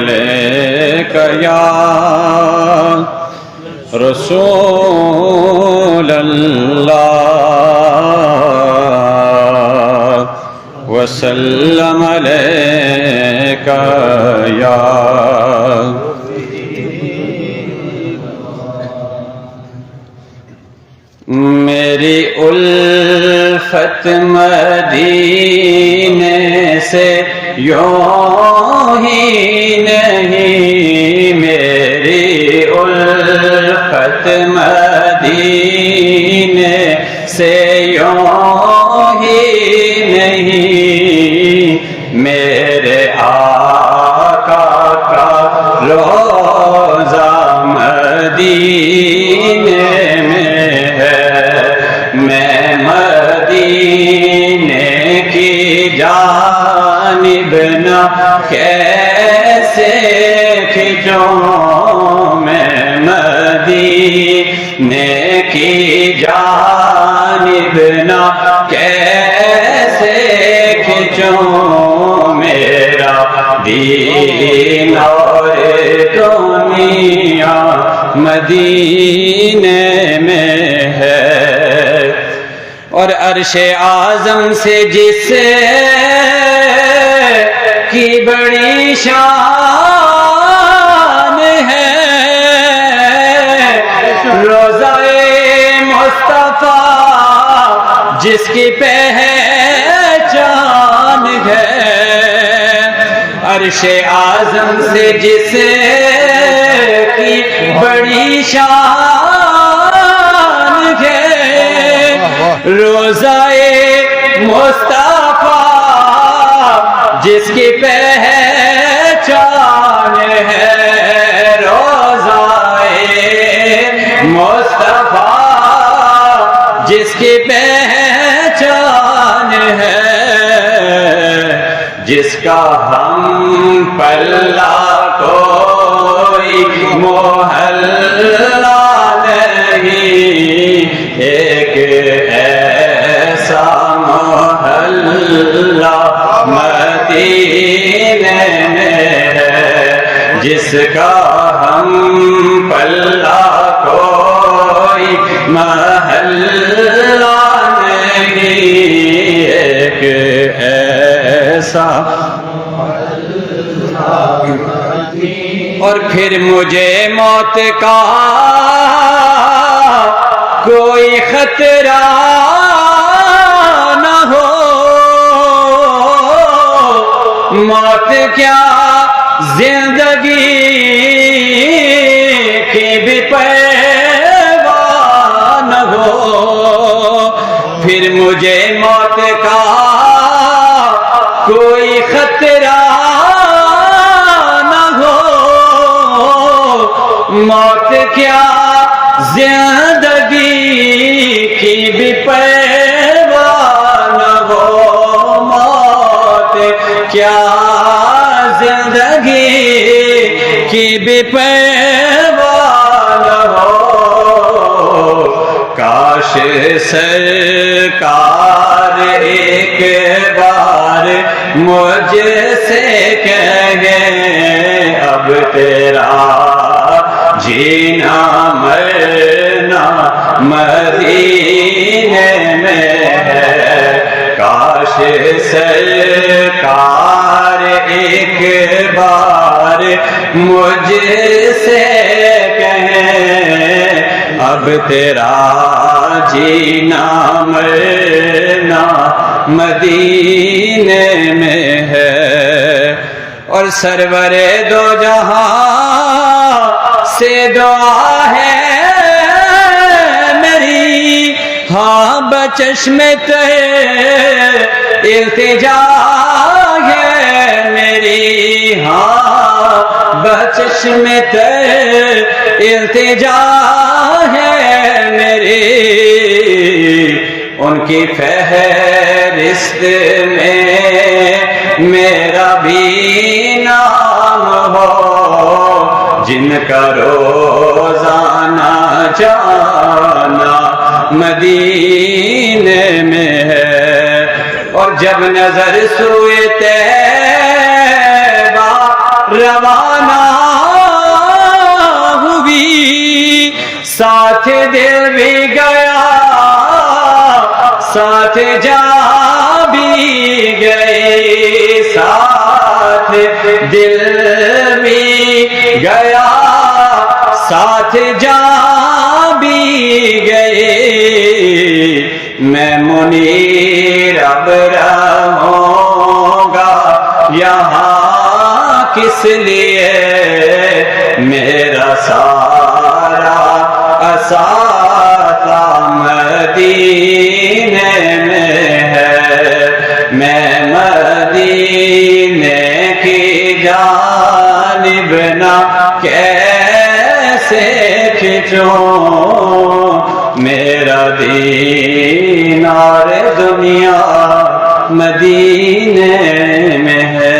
علیک یا رسول اللہ وسلم علیک یا میری الفت مدینے سے یوں ہی نہیں، میری الفت مدینے سے یوں ہی نہیں، میرے آقا کا روضہ مدینے میں ہے، میں مدینے کی جانب نہ کیسے کھنچوں، میں مدینے کی جانب نہ کیسے کھنچوں، میرا دین اور دنیا مدینے میں ہے، اور عرش اعظم سے جس کی بڑی شان ہے، روضہ مصطفیٰ جس کی پہچان ہے، عرش اعظم سے جس کی بڑی شان ہے، روضہ مصطفیٰ جس کی پہچان ہے، روضہ مصطفیٰ جس کی پہچان ہے، جس کا ہم پلہ کوئی محلہ نہیں، ایک ایسا محلہ مدینے میں ہے، جس کا ہم پلہ کوئی محلہ نہیں، ایک ایسا اور پھر مجھے موت کا کوئی خطرہ نہ ہو، موت کیا زندگی کی بھی پرواہ نہ ہو، پھر مجھے موت کا کوئی خطرہ نہ ہو، موت کیا زندگی کی بھی پرواہ نہ ہو، موت کیا زندگی کی بھی پرواہ نہ ہو، کاش سرکار ایک بار مجھ سے کہیں اب تیرا جینا مرنا مدینے میں ہے، کاش سرکار ایک بار مجھ سے کہیں اب تیرا جینا مرنا مدینے میں ہے، اور سرور دو جہاں سے دعا ہے میری، ہاں بچشم تر التجا ہے میری، ہاں بچشم تر التجا ہے میری، ان کی فہرست میں میرا بھی نام ہو، جن کا روزانہ جانا مدینے میں ہے، اور جب نظر سوئے طیبہ روانہ دل بھی گیا ساتھ جان بھی گئے ساتھ دل بھی گیا ساتھ جان بھی گئے میں منیر اب رہوں گا یہاں کس لیے میرا سارا اثاثہ مدینے میں ہے میں مدینے کی جانب نہ کیسے کھنچوں میرا دین اور دنیا مدینے میں ہے